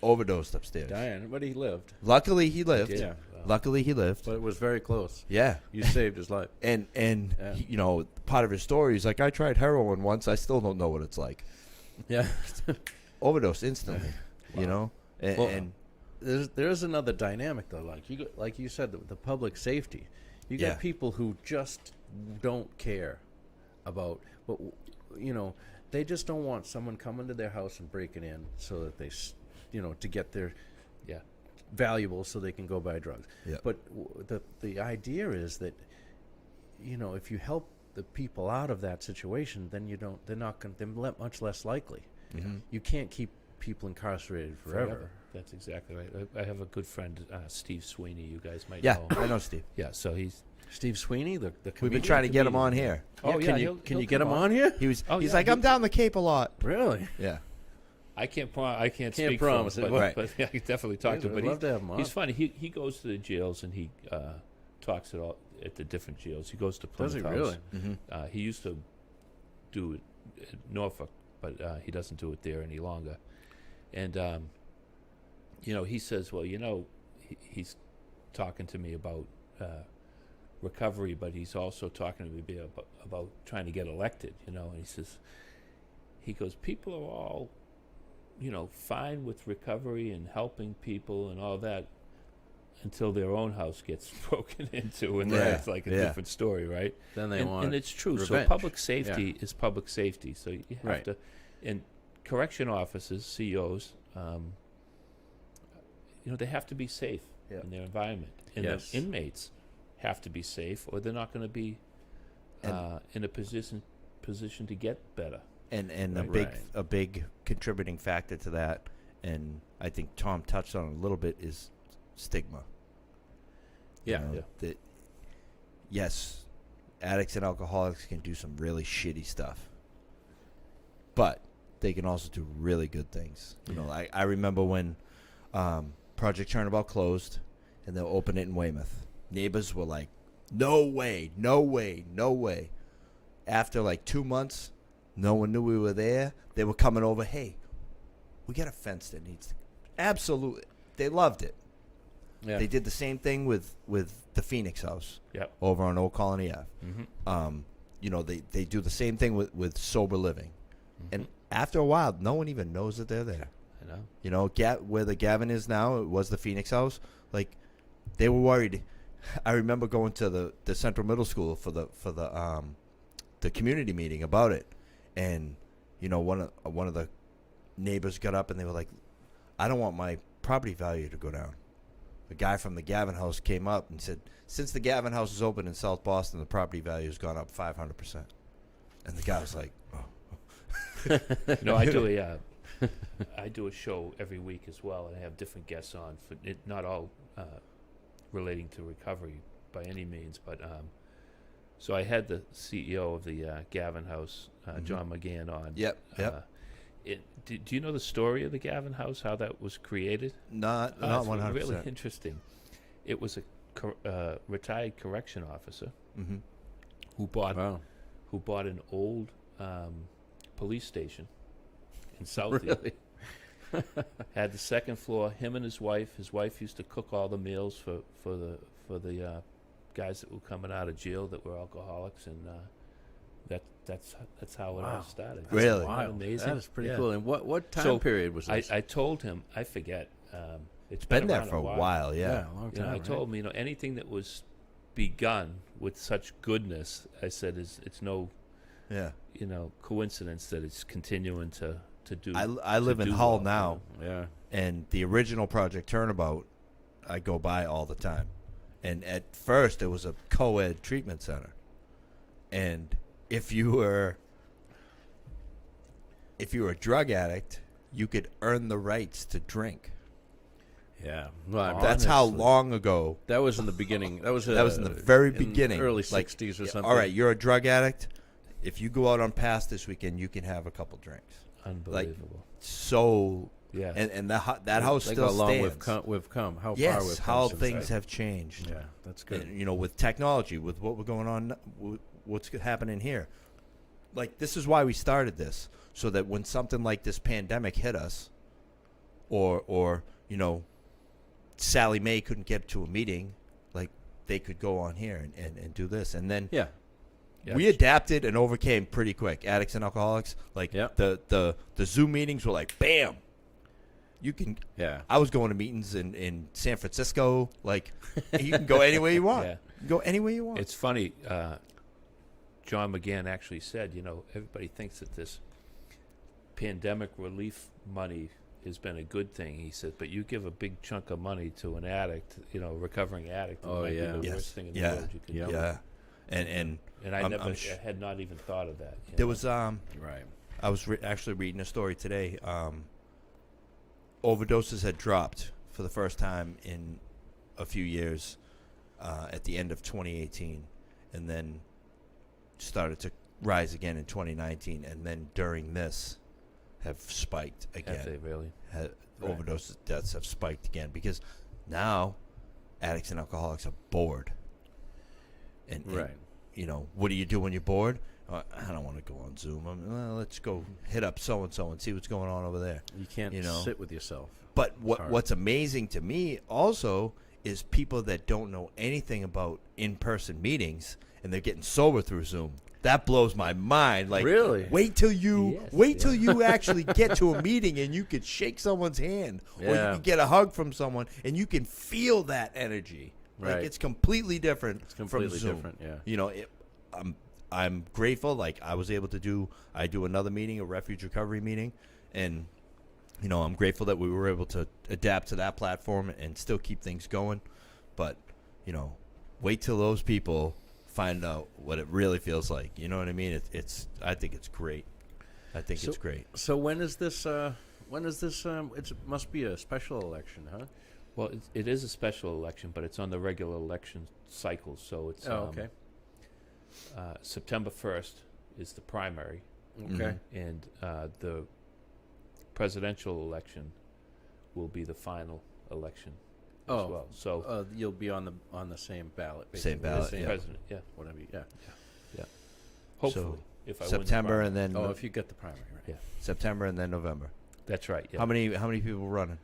overdosed upstairs. Diane, but he lived. Luckily, he lived. Yeah. Luckily, he lived. But it was very close. Yeah. You saved his life. And Yeah. he, part of his story is like, I tried heroin once. I still don't know what it's like. Yeah. Overdose instantly, Wow. And, Well, and there's another dynamic though. Like you said, the public safety. You Yeah. get people who just don't care about, but they just don't want someone coming to their house and breaking in so that they, to get their Yeah. valuables so they can go buy drugs. Yeah. But the idea is that, if you help the people out of that situation, then they're not going. They're much less likely. Mhm. You can't keep people incarcerated forever. That's exactly right. I have a good friend, Steve Sweeney. You guys might yeah, know. I know Steve. Yeah, so he's. Steve Sweeney, the We've been comedian? trying to get him on here. Oh, Can yeah, you he'll get him come on here? He's Oh, like, yeah, I'm down the Cape a lot. Really? Yeah. I can't speak promise for it, him, right. but I can definitely talk to him. I'd But love to have him on. he's funny. He goes to the jails and he talks at the different jails. He goes to Does Plymouth he House. really? Mm-hmm. He used to do it at Norfolk, but he doesn't do it there any longer. And he says, well, he's talking to me about recovery, but he's also talking to me about trying to get elected. And he goes, people are all, fine with recovery and helping people and all that until their own house gets broken into, and then Yeah, it's like a yeah. different story, right? Then they and, want and it's true. revenge. So public safety is public safety. So you have Right. to, and correction officers, COs, they have to be safe Yeah. in their environment, and Yes. the inmates have to be safe, or they're not going to be And- in a position to get better. And Right. a big contributing factor to that, and I think Tom touched on it a little bit, is stigma. You Yeah. know, Yeah. that yes, addicts and alcoholics can do some really shitty stuff, but they can also do really good things. I remember when Project Turnabout closed, and they'll open it in Weymouth. Neighbors were like, "No way, no way, no way." After like 2 months, no one knew we were there. They were coming over. Hey, we got a fence that needs to. Absolutely, they loved it. Yeah. They did the same thing with the Phoenix House. Yep. Over on Old Colony Ave. Mm-hmm. They do the same thing with sober living, and after a while, no one even knows that they're there. I know. Where the Gavin is now, it was the Phoenix House. Like, they were worried. I remember going to the Central Middle School for the community meeting about it, and one of the neighbors got up and they were like, "I don't want my property value to go down." A guy from the Gavin House came up and said, "Since the Gavin House is open in South Boston, the property value has gone up 500%." And the guy was like, "Oh." I do a show every week as well, and I have different guests on. For it, not all relating to recovery by any means, but so I had the CEO of the Gavin House, John McGann, on. Yep. Do you know the story of the Gavin House? How that was created? Not It's 100%. really interesting. It was a retired correction officer Mm-hmm. who bought Wow. an old police station in Southie. Really? Had the second floor. Him and his wife. His wife used to cook all the meals for the guys that were coming out of jail that were alcoholics, and that's how it all Wow. started. Really? Isn't that Wow. amazing. That is pretty Yeah. cool. And what time So, period was this? I told him, I forget. It's Been there around for a while, yeah. a long You know, time. I told him, anything that was begun with such goodness, I said, it's no, Yeah. coincidence that it's continuing to do. I live to in do Hull well. now, Yeah. and the original Project Turnabout, I go by all the time. And at first, it was a co-ed treatment center. And if you were a drug addict, you could earn the rights to drink. Yeah. Well, I mean, That's how honestly, long ago. That was in the beginning. That was That was in the very in beginning, early like, 60s or Yeah, something. all right, you're a drug addict. If you go out on pass this weekend, you can have a couple drinks. Unbelievable. So Yeah. and that house Think still how long stands. we've come. How far Yes, we've come how since things that. have changed. Yeah, that's good. And, you know, with technology, with what we're going on, what's happening here. Like, this is why we started this, so that when something like this pandemic hit us, or you know, Sally Mae couldn't get to a meeting, like, they could go on here and do this. And then Yeah. Yeah. we adapted and overcame pretty quick. Addicts and Alcoholics, like, Yep. the Zoom meetings were like, bam! You can. Yeah. I was going to meetings in San Francisco. Like, you can go anywhere you want. Yeah. You can go anywhere you want. It's funny. John McGann actually said, you know, everybody thinks that this pandemic relief money has been a good thing. He said, but you give a big chunk of money to an addict, you know, recovering addict, it Oh, might yeah. be the Yes. worst thing in the Yeah. world you could Yeah. do. yeah, and And I I'm sh- had not even thought of that. you there know. was Right. I was actually reading a story today. Overdoses had dropped for the first time in a few years at the end of 2018, and then started to rise again in 2019, and then during this have spiked again. Have they really? Right. Overdose deaths have spiked again because now addicts and alcoholics are bored. And Right. you know, what do you do when you're bored? I don't want to go on Zoom. Well, let's go hit up so and so and see what's going on over there. You can't You know. sit with yourself. But hard. what's amazing to me also is people that don't know anything about in-person meetings and they're getting sober through Zoom. That blows my mind. Like, Really? wait till you Yes, actually get to a meeting and you could shake someone's hand, or you Yeah. can get a hug from someone and you can feel that energy. Like, Right. it's completely different It's completely from Zoom. different. Yeah. You know, I'm grateful. Like, I was able to do another meeting, a refuge recovery meeting, and you know, I'm grateful that we were able to adapt to that platform and still keep things going. But you know, wait till those people find out what it really feels like. You know what I mean? It's I think it's great. I think it's great. So when is this? When is this? It must be a special election, huh? Well, it is a special election, but it's on the regular election cycle. So it's Okay. September 1st is the primary, Okay. and the presidential election will be the final election as Oh. well. So You'll be on the same ballot. Same basically, ballot, the yeah. president, yeah, Whatever. Yeah. hopefully, if I win the September primary. and then Oh, if you get the primary, right? Yeah. September and then November. That's right. Yeah. How many people running?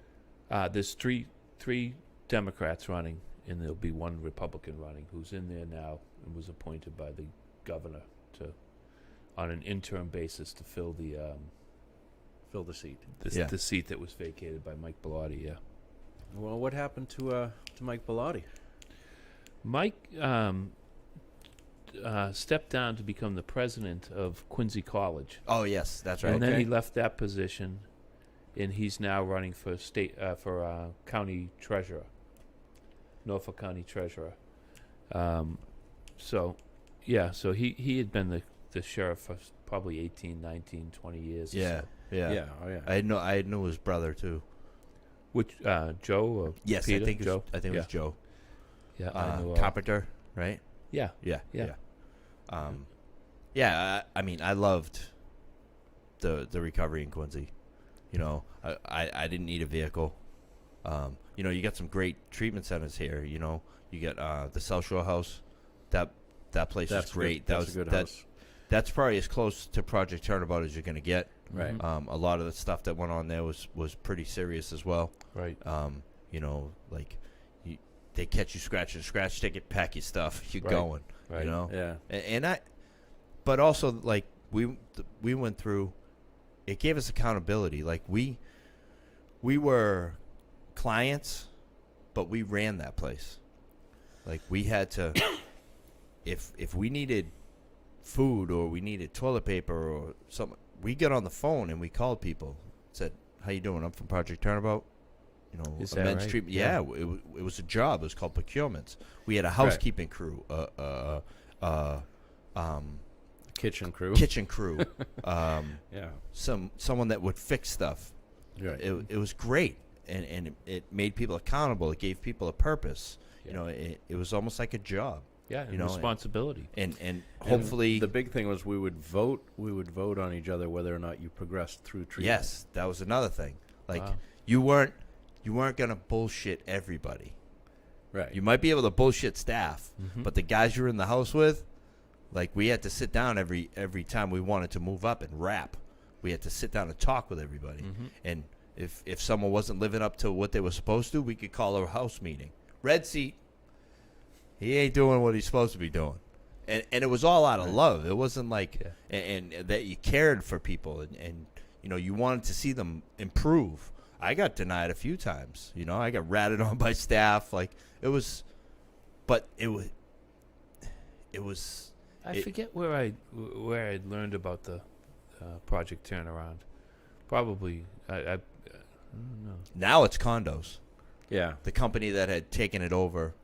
There's three Democrats running, and there'll be one Republican running who's in there now and was appointed by the governor on an interim basis to fill Fill the seat. the seat that was vacated by Mike Bellotti. Yeah. Well, what happened to Mike Bellotti? Mike stepped down to become the president of Quincy College, Oh yes, that's right. and then Okay. he left that position, and he's now running for county treasurer, Norfolk County treasurer. So he had been the sheriff for probably 18, 19, 20 years. or Yeah, so. yeah. Oh yeah. I knew his brother too. Which Joe or Yes, Peter? I think Joe. it was Joe. Yeah, I know. Carpenter, right? Yeah. Yeah, Yeah. I mean, I loved the recovery in Quincy. You know, I didn't need a vehicle. You know, you got some great treatment centers here. You know, you get the South Shore House. That place is great. That's a good house. That's probably as close to Project Turnabout as you're gonna get. Right. A lot of the stuff that went on there was pretty serious as well. Right. You know, like they catch you scratching, take it, pack your stuff, you're Right. going. Right. You know, Yeah. but also like we went through. It gave us accountability. Like we were clients, but we ran that place. Like we had to, if we needed food or we needed toilet paper or something, we got on the phone and we called people. Said, "How you doing? I'm from Project Turnabout. You know, Is a that men's right? treatment. Yeah. Yeah, it was a job. It was called procurements. We had a housekeeping crew, Kitchen crew. kitchen crew, Yeah. someone that would fix stuff. Right. It was great, and it made people accountable. It gave people a purpose. Yeah. You know, it was almost like a job. Yeah, and you know, responsibility. And And hopefully, the big thing was we would vote on each other whether or not you progressed through treatment. yes, that was another thing. Like Wow. you weren't gonna bullshit everybody. Right. You might be able to bullshit staff, Mhm. but the guys you're in the house with, like we had to sit down every time we wanted to move up and rap. We had to sit down and talk with everybody. Mhm. And if someone wasn't living up to what they were supposed to, we could call a house meeting. Red seat. He ain't doing what he's supposed to be doing. And it was all out of love. It wasn't like Yeah. and that you cared for people and you know, you wanted to see them improve. I got denied a few times. You know, I got ratted on by staff. Like it was I it- forget where I learned about the Project Turnaround. Probably I don't know. now it's condos. Yeah. The company that had taken it over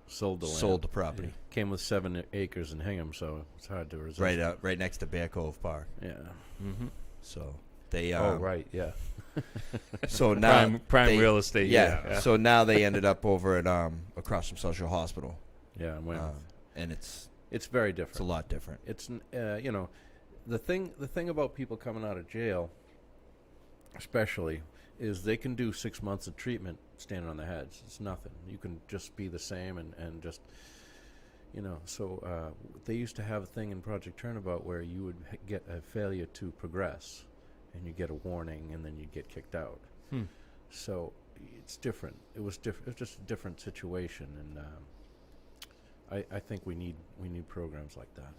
Sold the land. sold the property Came with 7 acres in Hingham, so it's hard to resist. right next to Bear Cove Park. Yeah. Mm-hmm. So they Oh right, yeah. so now Prime they- real estate. yeah. So now they ended up over at across from Social Hospital, Yeah. Well, and it's it's very a different. lot different. It's you know, the thing about people coming out of jail, especially, is they can do 6 months of treatment standing on their heads. It's nothing. You can just be the same and just, you know. So they used to have a thing in Project Turnabout where you would get a failure to progress, and you get a warning, and then you get kicked out. Hmm. So it's different. It was different. It was just a different situation, and I think we need programs like that.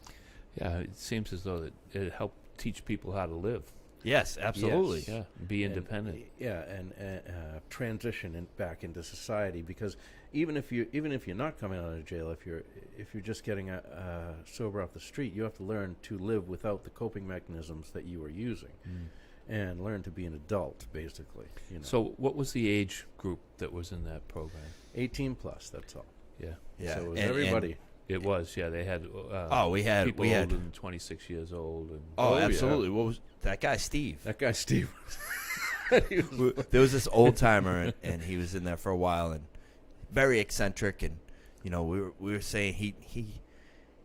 Yeah, it seems as though it helped teach people how to live. Yes, absolutely. Yes. Yeah, be And, independent. and transition back into society, because even if you're not coming out of jail, if you're just getting sober off the street, you have to learn to live without the coping mechanisms that you were using, and learn to be an adult, basically. You know, So, what was the age group that was in that program? 18 plus. That's all. Yeah, Yeah, So it was and- everybody. it was. Yeah, they had. Oh, we had people we older had. than 26 years old, and Oh, Oh, yeah. absolutely. What was that guy, Steve? That guy Steve. He was- There was this old timer, and he was in there for a while, and very eccentric, and you know, we were saying he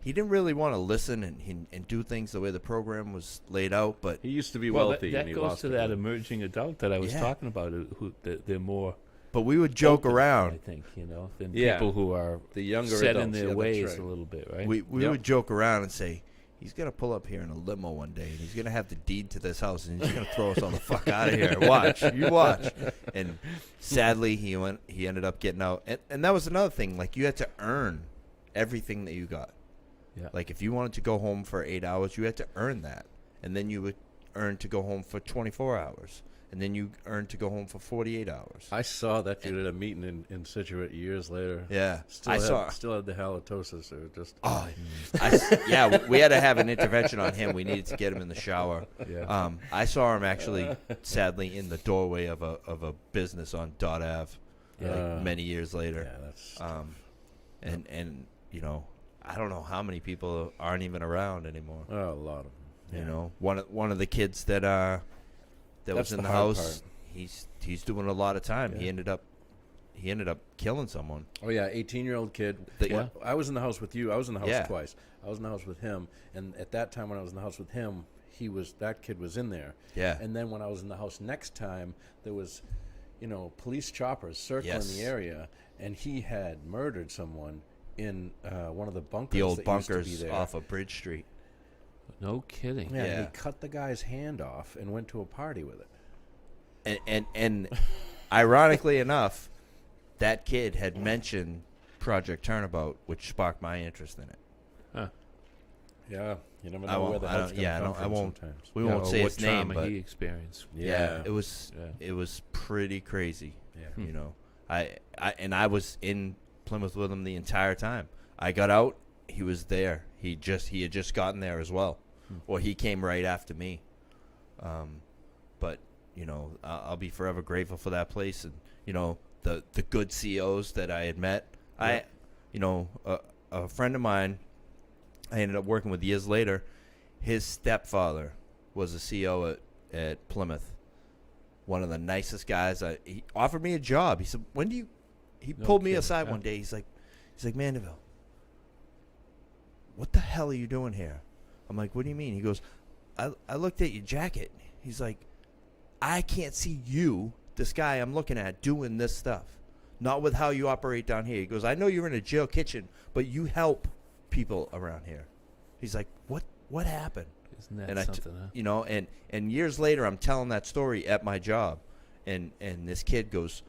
didn't really want to listen and do things the way the program was laid out, but he used to be well, wealthy. that and he goes lost to it. that emerging adult that I was Yeah. talking about. They're more. we would joke open, around. I think than Yeah. people who are The younger set adults. in their yeah, ways that's right. a little bit, right? We Yep. would joke around and say, he's gonna pull up here in a limo one day, and he's gonna have the deed to this house, and he's gonna throw us all the fuck out of here. Watch, you watch. And sadly, he ended up getting out, and that was another thing. Like you had to earn everything that you got. Yeah. Like if you wanted to go home for 8 hours, you had to earn that, and then you would earn to go home for 24 hours, and then you earned to go home for 48 hours. I saw that dude at a meeting in Situate years later. Yeah, Still I had, saw. Still had the halitosis. So just Oh, we had to have an intervention on him. We needed to get him in the shower. Yeah. I saw him actually, sadly, in the doorway of a business on Dot Ave, Yeah. many years yeah, later. that's And you know, I don't know how many people aren't even around anymore. a lot of them. You know, one of the kids that was That's in the the hard house, he's doing a lot of time. Yeah. He ended up killing someone. Oh yeah, 18-year-old kid. Yeah. I was in the house with you. I was in the house Yeah. twice. I was in the house with him, and at that time when I was in the house with him, that kid was in there. Yeah. And then when I was in the house next time, there was, police choppers circling Yes. the area, and he had murdered someone in one of the bunkers. The old that used to be bunkers there. off of Bridge Street. No kidding. Yeah, Yeah. he cut the guy's hand off and went to a party with it. And ironically enough, that kid had mentioned Project Turnabout, which sparked my interest in it. Yeah, you never I know won't- where the I hell's don't- gonna yeah, I come don't- I from won't- sometimes. We Yeah, won't or say what his name, trauma but he experienced. Yeah. it was Yeah. it was pretty crazy. Yeah. You know, I was in Plymouth with him the entire time. I got out, he was there. He had just gotten there as well, or he came right after me. But you know, I'll be forever grateful for that place, and you know the good CEOs that I had met. Yeah. A friend of mine, I ended up working with years later. His stepfather was a CEO at Plymouth. One of the nicest guys. He offered me a job. He said, "When do you?" He No pulled me kidding. aside Yeah. one day. He's like, "Mandeville, what the hell are you doing here?" I'm like, "What do you mean?" He goes, I looked at your jacket." He's like, I can't see you, this guy I'm looking at, doing this stuff. Not with how you operate down here. He goes, I know you're in a jail kitchen, but you help people around here. He's like, what happened? Isn't that And something, huh? You know, and years later, I'm telling that story at my job, and this kid goes,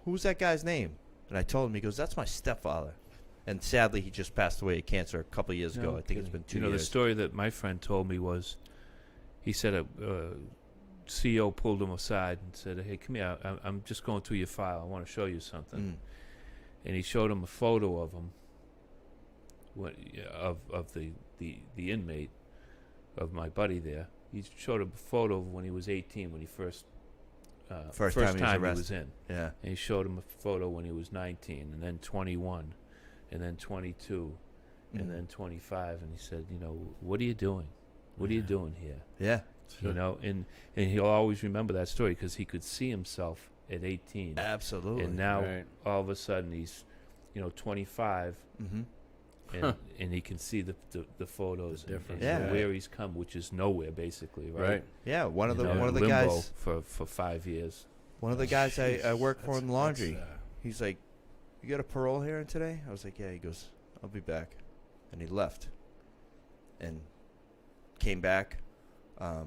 who's that guy's name? And I told him, he goes, that's my stepfather. And sadly, he just passed away of cancer a couple of years ago. No I think it's kidding. been 2 You know, years. the story that my friend told me was, he said a CEO pulled him aside and said, hey, come here, I'm just going through your file. I want to show you something. Mm. And he showed him a photo of him, of the inmate, of my buddy there. He showed him a photo of when he was 18, when he first time he was he arrested. was in. Yeah. And he showed him a photo when he was 19, and then 21, and then 22, and Mhm. then 25. And he said, you know, what are you doing? What are you doing here? Yeah. You know, and he'll always remember that story because he could see himself at 18. Absolutely. And now, Right. all of a sudden, he's, 25, Mm-hmm. and he can see the photos The difference, and yeah. where he's come, which is nowhere, basically, right? Right. Yeah. One of You the know, one of the limbo guys. for 5 years. One of the guys I Jeez, work for that's- in laundry. that's, He's like, you got a parole hearing today? I was like, yeah. He goes, I'll be back. And he left. And came back. I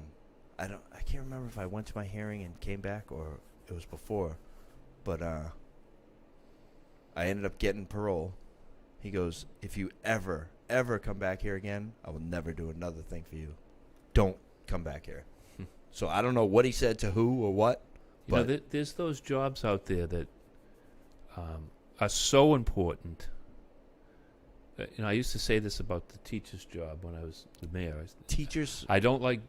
can't remember if I went to my hearing and came back or it was before. But I ended up getting parole. He goes, if you ever come back here again, I will never do another thing for you. Don't come back here. So I don't know what he said to who or what. You know, But- there's those jobs out there that are so important. I used to say this about the teacher's job when I was the mayor. Teachers. I don't like,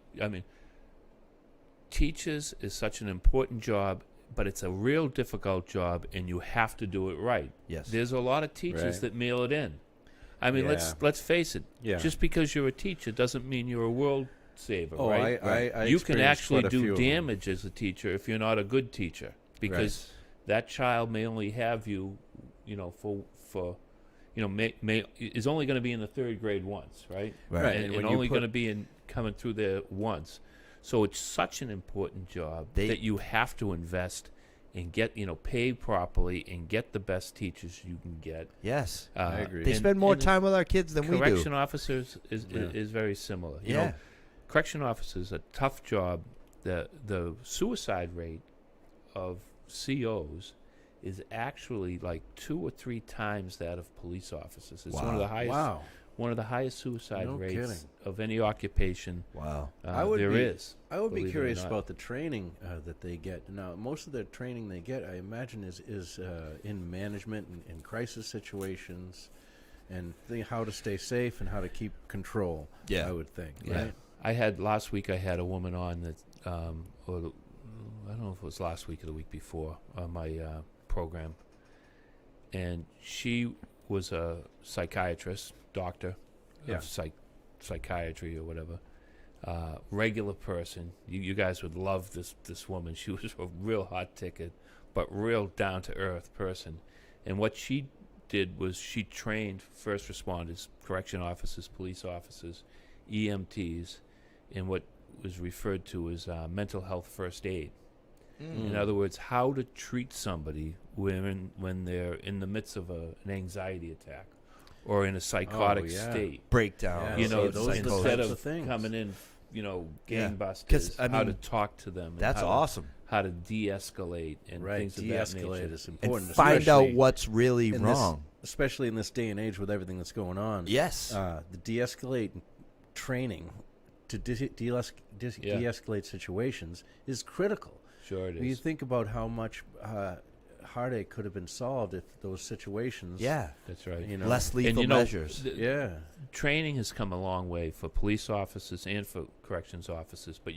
teachers is such an important job, but it's a real difficult job, and you have to do it right. Yes. There's a lot of teachers Right. that mail it in. I mean, Yeah. let's face it. Yeah. Just because you're a teacher doesn't mean you're a world saver, Oh, right? I You can experienced actually quite a few do of them. damage as a teacher if you're not a good teacher, because that child may only have you, for is only going to be in the third grade once, right? Right. And, And when and you only put- going to be coming through there once. So it's such an important job They- that you have to invest and get, pay properly and get the best teachers you can get. Yes. I agree. They and- spend more and time with our kids than we do. correction officers is Yeah. very similar. You Yeah. know, correction officers a tough job. The suicide rate of COs is actually like 2 or 3 times that of police officers. It's one of Wow. the highest Wow. one of the highest suicide No rates kidding. of any occupation Wow. I would there be- is. I would be believe it or curious not. about the training that they get. Now, most of the training they get, I imagine, is in management and crisis situations, and how to stay safe and how to keep control. Yeah. I would think. Yeah. Right. Last week I had a woman on that, I don't know if it was last week or the week before on my program, and she was a psychiatrist, doctor Yeah. of psychiatry or whatever, regular person. You guys would love this woman. She was a real hot ticket, but real down to earth person. And what she did was she trained first responders, correction officers, police officers, EMTs, in what was referred to as mental health first aid. In other words, how to treat somebody when they're in the midst of an anxiety attack or in a psychotic yeah. state. Breakdown. Yeah, You so know, those are the instead types of of things. coming in, Yeah. gangbusters, 'Cause, I how to mean, talk to them. and That's how to- awesome. how to de-escalate and Right. things of that De-escalate nature. is And important. find out especially what's really in this- wrong. especially in this day and age with everything that's going on. Yes. The de-escalate training to Yeah. de-escalate situations is critical. Sure it When you is. think about how much heartache could have been solved if those situations, yeah. That's right. you know, Less lethal measures. yeah, Training has come a long way for police officers and for corrections officers, but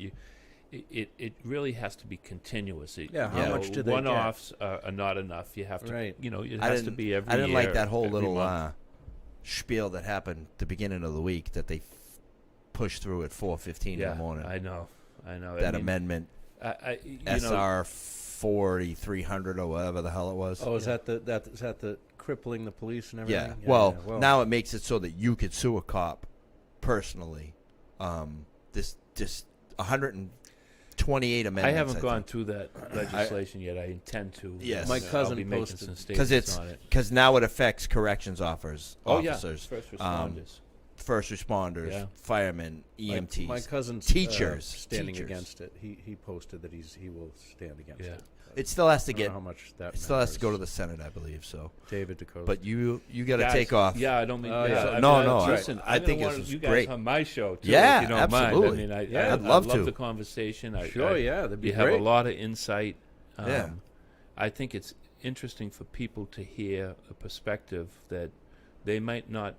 it really has to be spiel. Yeah, how much do they get? One-offs are not enough. You have to, Right. it I has to didn't- be every I didn't year, like that whole every little month. spiel that happened at the beginning of the week that they pushed through at 4:15 in the morning. I know. That amendment, SR 4300 or whatever the hell it was. Oh, is that the crippling the police and Yeah. everything? Well, now it makes it so that you could sue a cop personally. This 102 28 I amendments. haven't gone think. through that legislation yet. I intend to. Yes. My I'll cousin be making posted- some 'Cause statements on it. Because now it affects corrections officers, Oh yeah, officers, first um, responders. first responders, Yeah. firemen, My- EMTs. My cousin's teachers, standing teachers. against it. He posted that he will stand against Yeah. it. It still has I to don't get. know how much that It still has to go to matters. the Senate, I believe. So, David Dakota. but you got to Guys, take off. Yeah, I don't mean. Oh, yeah, yeah. I mean, No, no, Listen, I I'm think gonna this want is you guys great. on my show too. Yeah, if you don't absolutely. mind. I mean, Yeah, I'd love I love to. the conversation. Sure, yeah, that'd be You have great. a lot of insight. Yeah. I think it's interesting for people to hear a perspective that they might not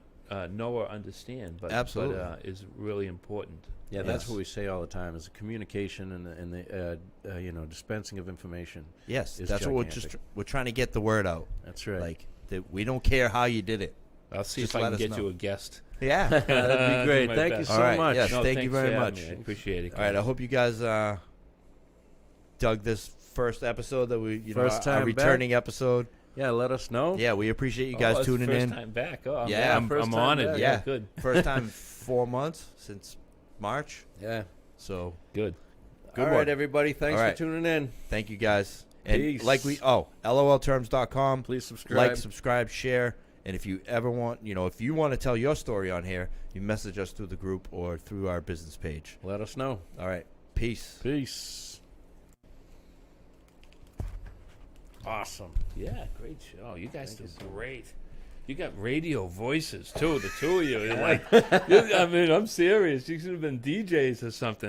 know or understand, but Absolutely. is really important. Yeah, that's Yes. what we say all the time: is the communication and the dispensing of information. Yes, is that's what gigantic. we're trying to get the word out. That's right. Like that, we don't care how you did it. I'll see Just if I let can us get know. you a guest. Yeah. That'd be Do great. my Thank you best. so All right, much. yes. No, thank you thanks very for having much. me. I appreciate it. All right. I guys. hope you guys dug this first episode that we, First our time returning episode. Yeah, let us know. Yeah, we appreciate you Oh, guys it's tuning first in. time back. Oh, Yeah, I'm first time honored. back. Yeah, Yeah. good. First time 4 months since March. Yeah. So Good. Good All one. right, everybody. Thanks All for right. tuning in. thank you guys. And Peace. like LOLterms.com. Please subscribe. Like, subscribe, share, and if you ever want, if you want to tell your story on here, you message us through the group or through our business page. Let us know. All right, peace. Peace. Awesome. Yeah, great show. You guys do great. You got radio voices too, the two of you. You're like, I mean, I'm serious. You should have been DJs or something.